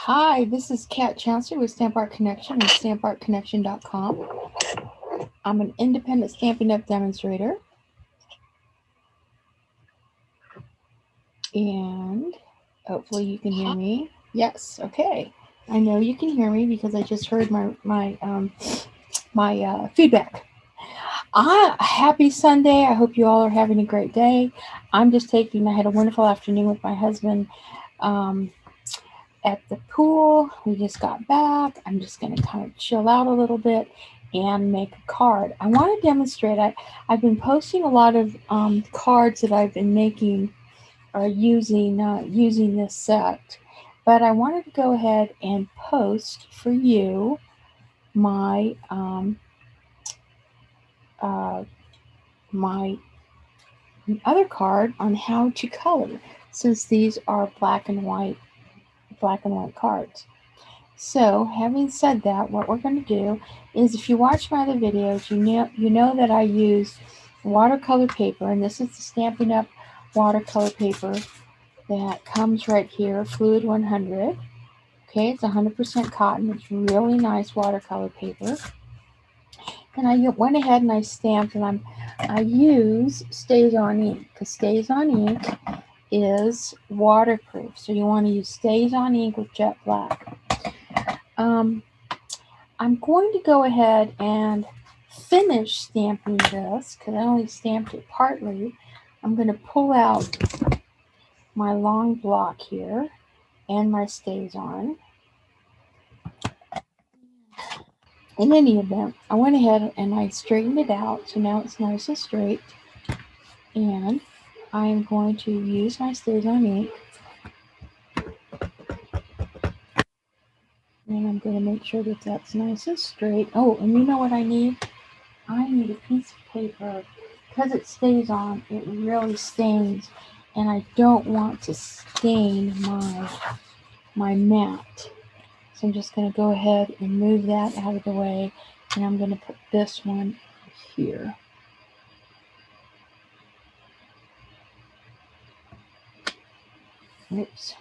Hi, this is Kat Chancellor with Stamp Art Connection and stampartconnection.com. I'm an independent Stampin' Up demonstrator. And hopefully you can hear me. Yes, okay. I know you can hear me because I just heard my feedback. Happy Sunday. I hope you all are having a great day. I had a wonderful afternoon with my husband at the pool. We just got back. I'm just going to kind of chill out a little bit and make a card. I want to demonstrate. I've been posting a lot of cards that I've been making or using this set, but I wanted to go ahead and post for you my my other card on how to color, since these are black and white cards. So, having said that, what we're going to do is, if you watch my other videos, you know that I use watercolor paper, and this is the Stampin' Up watercolor paper that comes right here, Fluid 100. Okay, it's 100% cotton. It's really nice watercolor paper. And I went ahead and I stamped, and I use STAZON ink, because STAZON ink is waterproof. So you want to use STAZON ink with jet black. I'm going to go ahead and finish stamping this because I only stamped it partly. I'm going to pull out my long block here and my STAZON. In any event, I went ahead and I straightened it out, so now it's nice and straight. And I'm going to use my STAZON ink. And I'm going to make sure that that's nice and straight. Oh, and you know what I need? I need a piece of paper. Because it stays on, it really stains. And I don't want to stain my mat. So I'm just going to go ahead and move that out of the way. And I'm going to put this one here. Oops.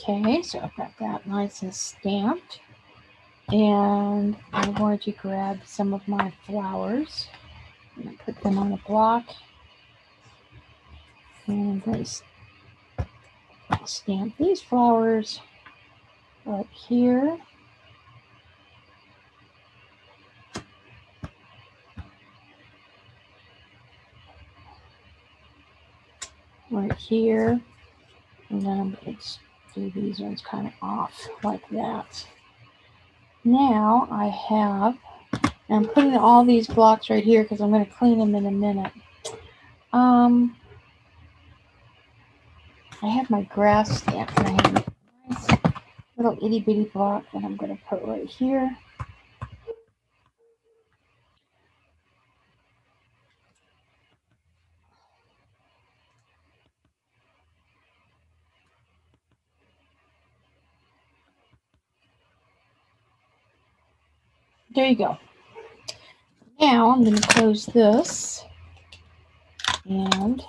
Okay, so I've got that nice and stamped. And I'm going to grab some of my flowers and put them on a block. And I'm going to stamp these flowers right here. Right here. And then I'm going to do these ones kind of off like that. Now I have, and I'm putting all these blocks right here because I'm going to clean them in a minute. I have my grass stamp, and I have a nice little itty bitty block that I'm going to put right here. There you go. Now I'm going to close this, and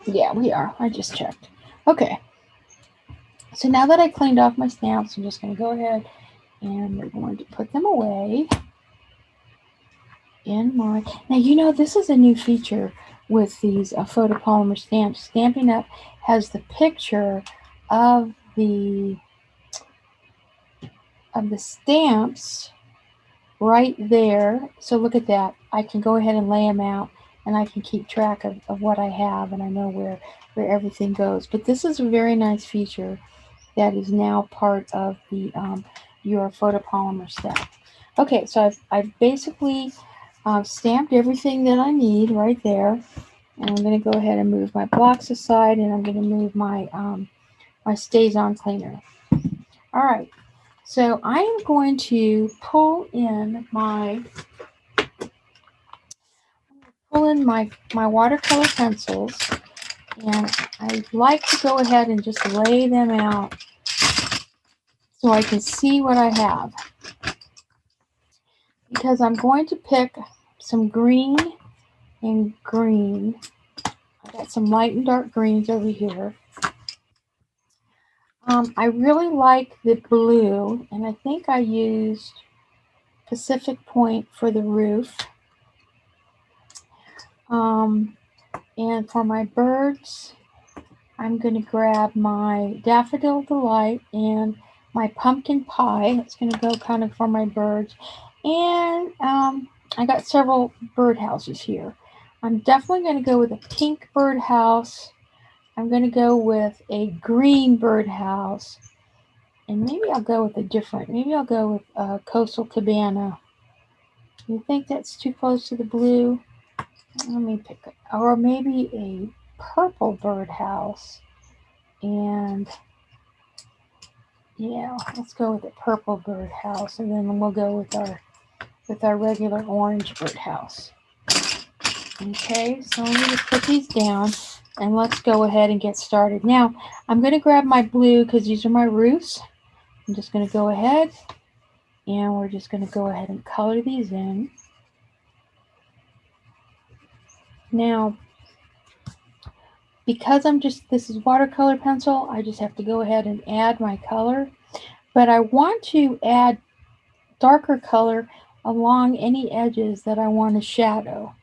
yeah, we are. I just checked. Okay. So now that I cleaned off my stamps, I'm just going to go ahead and we're going to put them away in my. Now, you know, this is a new feature with these photopolymer stamps. Stampin' Up has the picture of the stamps right there. So look at that. I can go ahead and lay them out, and I can keep track of what I have, and I know where everything goes. But this is a very nice feature that is now part of the your photopolymer set. Okay, so I've basically stamped everything that I need right there, and I'm going to go ahead and move my blocks aside, and I'm going to move my my STAZON cleaner. All right, So I am going to pull in my watercolor pencils, and I like to go ahead and just lay them out so I can see what I have, because I'm going to pick some green and green. I got some light and dark greens over here. I really like the blue, and I think I used Pacific Point for the roof. And for my birds, I'm going to grab my Daffodil Delight and my Pumpkin Pie. It's going to go kind of for my birds. And I got several birdhouses here. I'm definitely going to go with a pink birdhouse. I'm going to go with a green birdhouse. And maybe I'll go with a different. Maybe I'll go with Coastal Cabana. You think that's too close to the blue? Let me pick it. Or maybe a purple birdhouse. And yeah, let's go with a purple birdhouse, and then we'll go with our regular orange birdhouse. Okay, so let me just put these down, and let's go ahead and get started. Now, I'm going to grab my blue because these are my roofs. I'm just going to go ahead, and we're just going to go ahead and color these in. Now, because this is watercolor pencil, I just have to go ahead and add my color. But I want to add darker color along any edges that I want to shadow.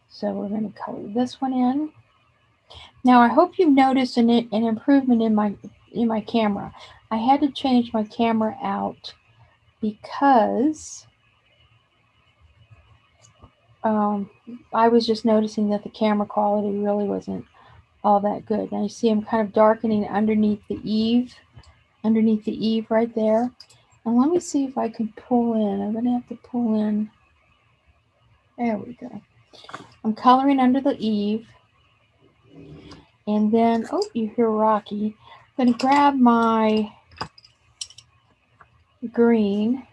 So we're going to color this one in. Now I hope you've noticed an improvement in my camera. I had to change my camera out because I was just noticing that the camera quality really wasn't all that good. Now you see I'm kind of darkening underneath the eave right there. And let me see if I can pull in. I'm going to have to pull in. There we go. I'm coloring under the eave. And then, oh, you hear Rocky. I'm going to grab my green.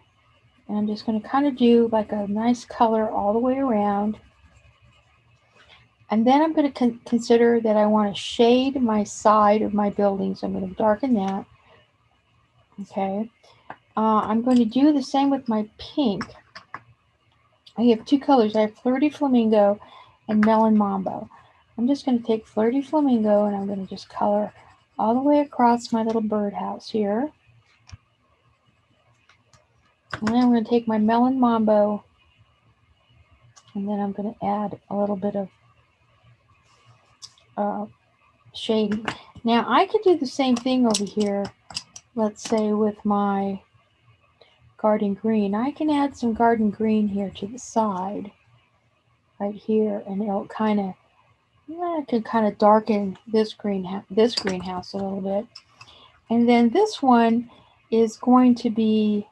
And I'm just going to kind of do like a nice color all the way around. And then I'm going to consider that I want to shade my side of my building. So I'm going to darken that. Okay. I'm going to do the same with my pink. I have two colors. I have Flirty Flamingo and Melon Mambo. I'm just going to take Flirty Flamingo and I'm going to just color all the way across my little birdhouse here. And then I'm going to take my Melon Mambo and then I'm going to add a little bit of shading. Now I could do the same thing over here, let's say with my garden green. I can add some garden green here to the side, right here, and it'll kind of, I can kind of darken this greenhouse a little bit. And then this one is going to be,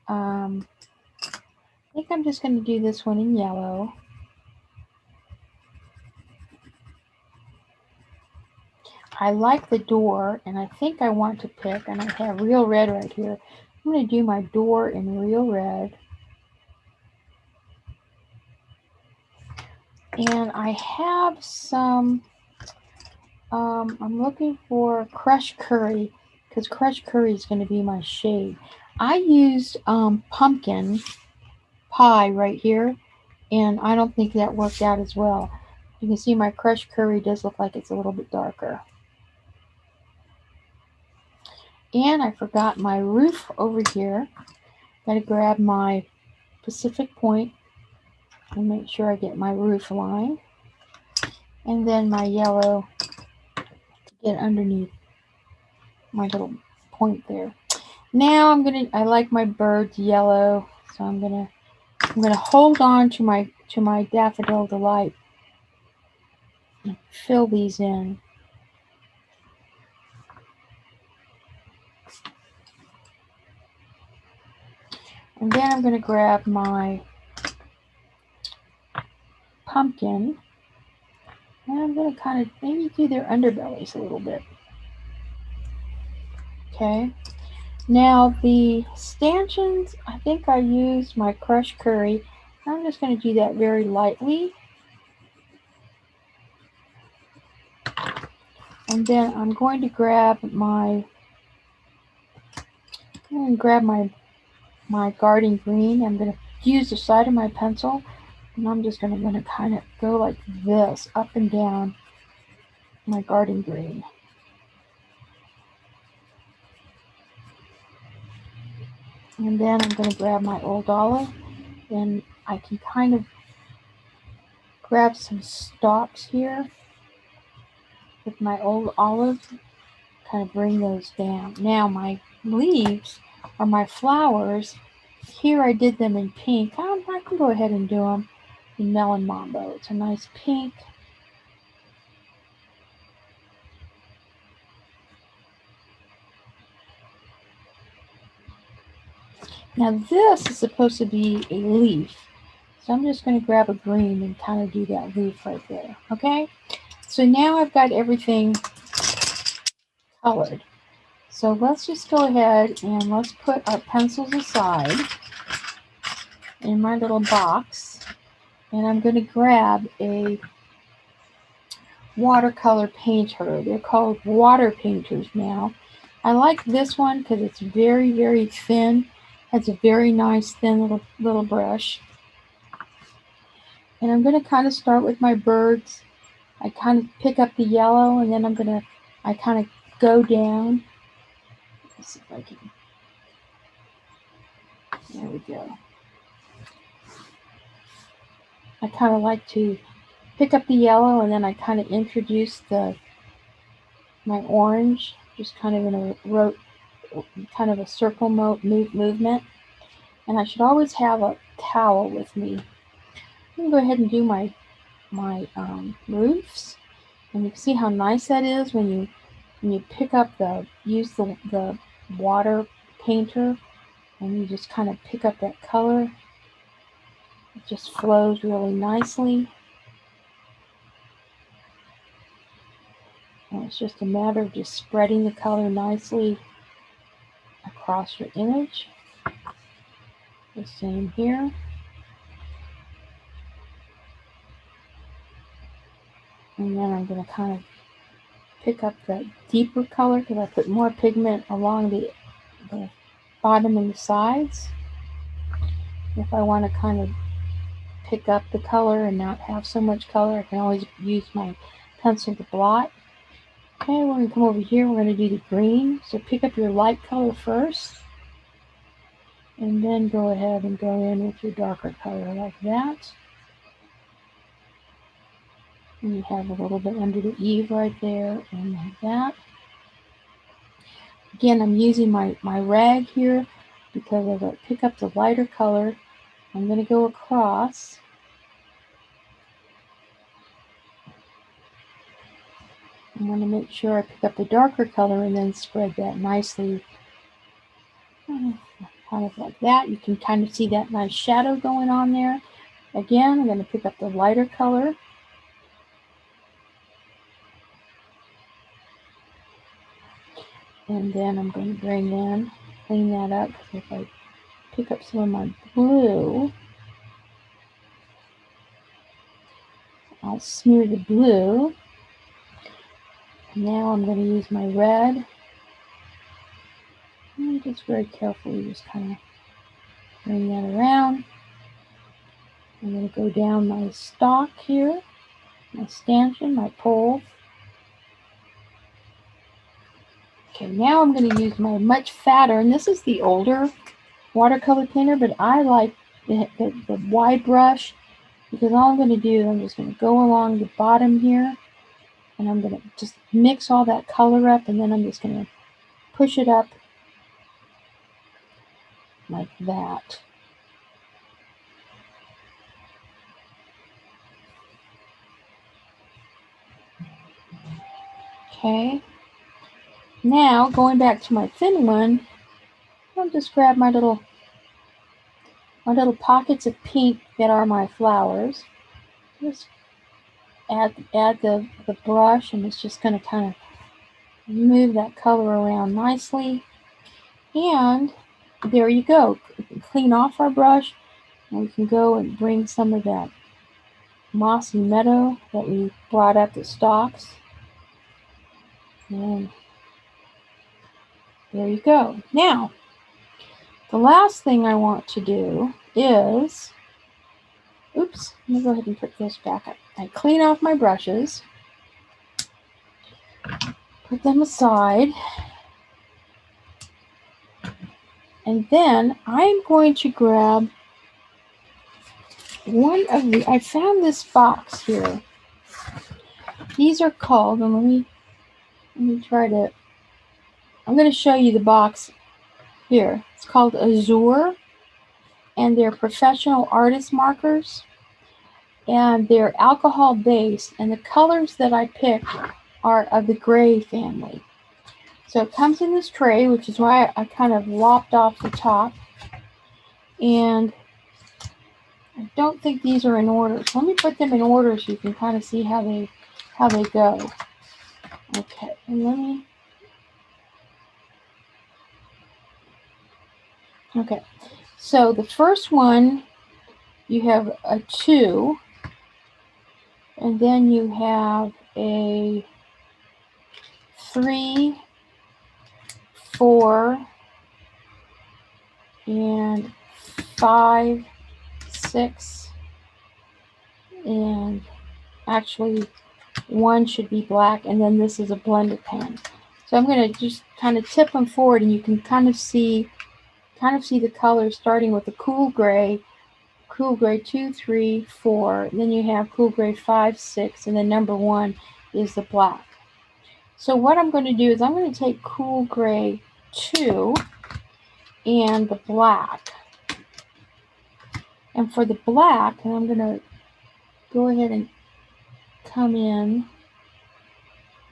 I think I'm just going to do this one in yellow. I like the door, and I think I want to pick, and I have real red right here. I'm going to do my door in real red. And I have some, I'm looking for crushed curry, because crushed curry is going to be my shade. I used pumpkin pie right here, and I don't think that worked out as well. You can see my crushed curry does look like it's a little bit darker. And I forgot my roof over here. Gotta grab my Pacific Point and make sure I get my roof line. And then my yellow to get underneath my little point there. Now I like my birds yellow, so I'm gonna hold on to my Daffodil Delight and fill these in. And then I'm going to grab my pumpkin, and I'm going to kind of maybe do their underbellies a little bit. Okay. Now the stanchions, I think I used my crushed curry. I'm just going to do that very lightly. And then I'm going to grab my garden green. I'm going to use the side of my pencil, and I'm just going to kind of go like this, up and down my garden green. And then I'm going to grab my old olive, and I can kind of grab some stalks here with my old olive, kind of bring those down. Now my leaves or my flowers, here I did them in pink. I can go ahead and do them in Melon Mambo. It's a nice pink. Now this is supposed to be a leaf. So I'm just going to grab a green and kind of do that leaf right there. Okay? So now I've got everything colored. So let's just go ahead and let's put our pencils aside in my little box. And I'm going to grab a watercolor painter. They're called water painters now. I like this one because it's very, very thin. Has a very nice thin little brush. And I'm going to kind of start with my birds. I kind of pick up the yellow, and then I kind of go down. Let's see if I can. There we go. I kind of like to pick up the yellow, and then I kind of introduce my orange, just kind of in a kind of a circle movement. And I should always have a towel with me. I'm gonna go ahead and do my roofs, and you can see how nice that is when you pick up use the water painter, and you just kind of pick up that color. It just flows really nicely. And it's just a matter of just spreading the color nicely across your image. The same here. And then I'm going to kind of pick up that deeper color because I put more pigment along the bottom and the sides. If I want to kind of pick up the color and not have so much color, I can always use my pencil to blot. Okay, we're going to come over here. We're going to do the green. So pick up your light color first, and then go ahead and go in with your darker color like that. And you have a little bit under the eave right there, and like that. Again, I'm using my rag here because as I pick up the lighter color, I'm going to go across. I want to make sure I pick up the darker color and then spread that nicely. Kind of like that. You can kind of see that nice shadow going on there. Again, I'm going to pick up the lighter color. And then I'm going to bring in, clean that up. If I pick up some of my blue, I'll smear the blue. Now I'm going to use my red. And just very carefully just kind of bring that around. I'm going to go down my stalk here, my stanchion, my pole. Okay, now I'm going to use my much fatter, and this is the older watercolor painter, but I like the wide brush because all I'm going to do, I'm just going to go along the bottom here, and I'm going to just mix all that color up, and then I'm just going to push it up like that. Okay. Now, going back to my thin one, I'll just grab my little pockets of pink that are my flowers. Just add the brush, and it's just going to kind of move that color around nicely. And there you go. Clean off our brush, and we can go and bring some of that mossy meadow that we brought up the stalks. And there you go. Now, the last thing I want to do is, oops, let me go ahead and put this back up. I clean off my brushes, put them aside, and then I'm going to grab one of the, I found this box here. These are called, and let me try to, I'm going to show you the box here. It's called Azure, and they're professional artist markers, and they're alcohol based, and the colors that I picked are of the gray family. So it comes in this tray, which is why I kind of lopped off the top, and I don't think these are in order. So let me put them in order so you can kind of see how they go. Okay, and let me. Okay, so the first one, you have a 2, and then you have a 3, 4, and 5, 6, and actually 1 should be black, and then this is a blended pen. So I'm going to just kind of tip them forward, and you can kind of see the colors, starting with the cool gray 2, 3, 4, and then you have cool gray 5, 6, and then number 1 is the black. So what I'm going to do is I'm going to take cool gray 2 and the black, and for the black, and I'm going to go ahead and come in.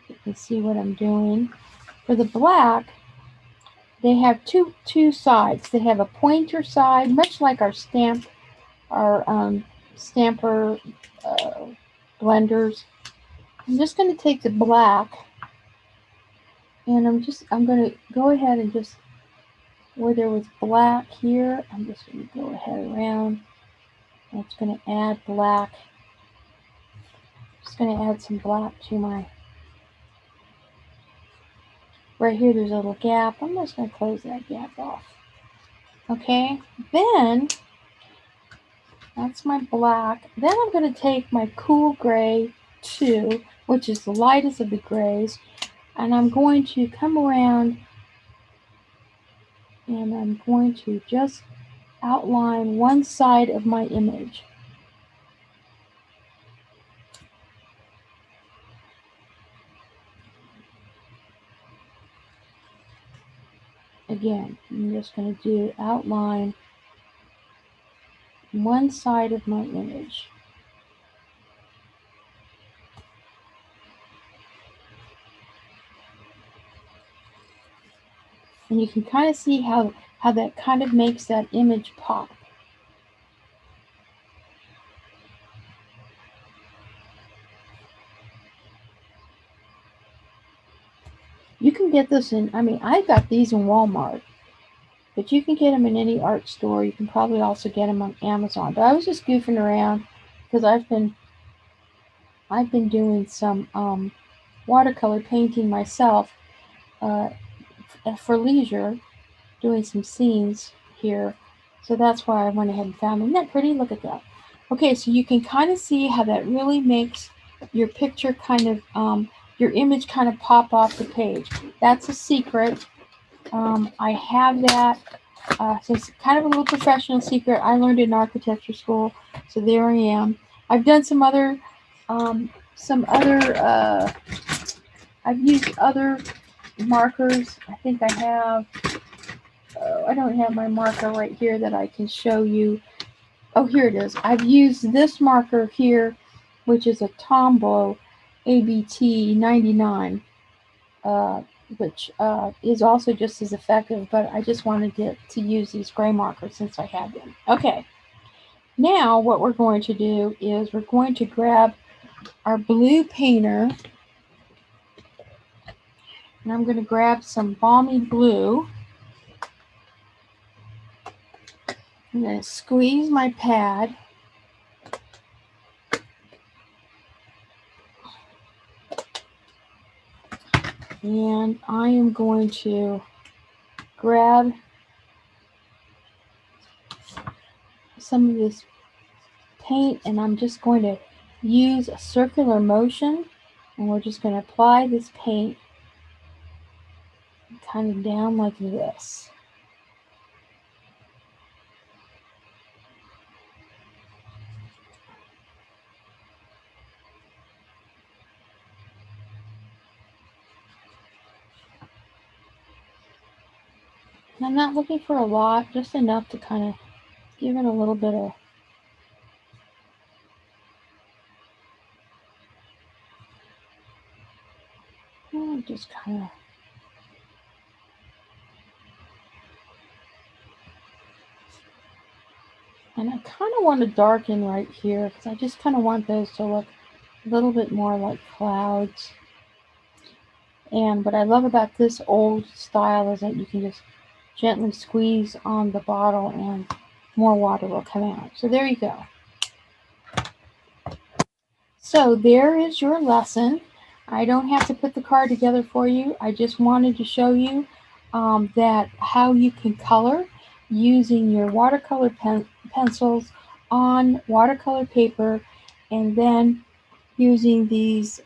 You can see what I'm doing. For the black, they have two sides. They have a pointer side, much like our stamper blenders. I'm just going to take the black, and I'm going to go ahead and just, where there was black here, I'm just going to go ahead around. It's going to add black. Just going to add some black to my, right here there's a little gap. I'm just going to close that gap off. Okay, then that's my black. Then I'm going to take my cool gray 2, which is the lightest of the grays, and I'm going to come around, and I'm going to just outline one side of my image. Again, I'm just going to do outline one side of my image. And you can kind of see how that kind of makes that image pop. You can get this in, I mean, I got these in Walmart, but you can get them in any art store. You can probably also get them on Amazon. But I was just goofing around because I've been doing some watercolor painting myself for leisure, doing some scenes here. So that's why I went ahead and found them. Isn't that pretty? Look at that. Okay, so you can kind of see how that really makes your picture kind of, your image kind of pop off the page. That's a secret. I have that. So it's kind of a little professional secret. I learned it in architecture school, so there I am. I've done some other, I've used other markers. I think I have, I don't have my marker right here that I can show you. Oh, here it is. I've used this marker here, which is a Tombow ABT 99, which is also just as effective, but I just wanted to use these gray markers since I have them. Okay, now what we're going to do is we're going to grab our blue painter, and I'm going to grab some balmy blue, I'm going to squeeze my pad. And I am going to grab some of this paint, and I'm just going to use a circular motion, and we're just going to apply this paint kind of down like this. And I'm not looking for a lot, just enough to kind of give it a little bit of just kind of. And I kind of want to darken right here because I just kind of want those to look a little bit more like clouds. And what I love about this old style is that you can just gently squeeze on the bottle and more water will come out. So there you go. So there is your lesson. I don't have to put the card together for you. I just wanted to show you that how you can color using your watercolor pencils on watercolor paper, and then using these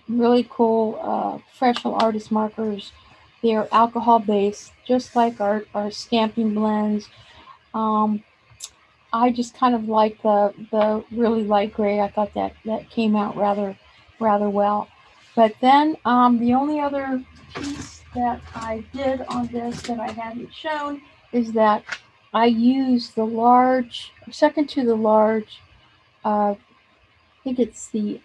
really cool professional artist markers. They're alcohol based, just like our stamping blends. I just kind of like the really light gray. I thought that came out rather well. But then the only other piece that I did on this that I hadn't shown is that I used the large, second to the large, I think it's the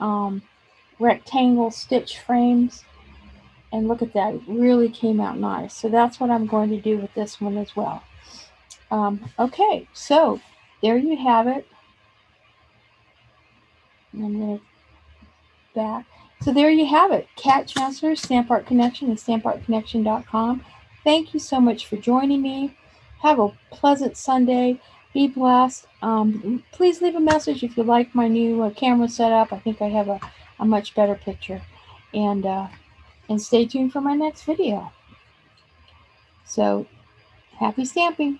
rectangle stitch frames. And look at that, it really came out nice. So that's what I'm going to do with this one as well. Okay, so there you have it. And I'm going to back. So there you have it. Kat Chancellor, Stamp Art Connection and StampArtConnection.com. Thank you so much for joining me. Have a pleasant Sunday. Be blessed. Please leave a message if you like my new camera setup. I think I have a much better picture. And stay tuned for my next video. So happy stamping.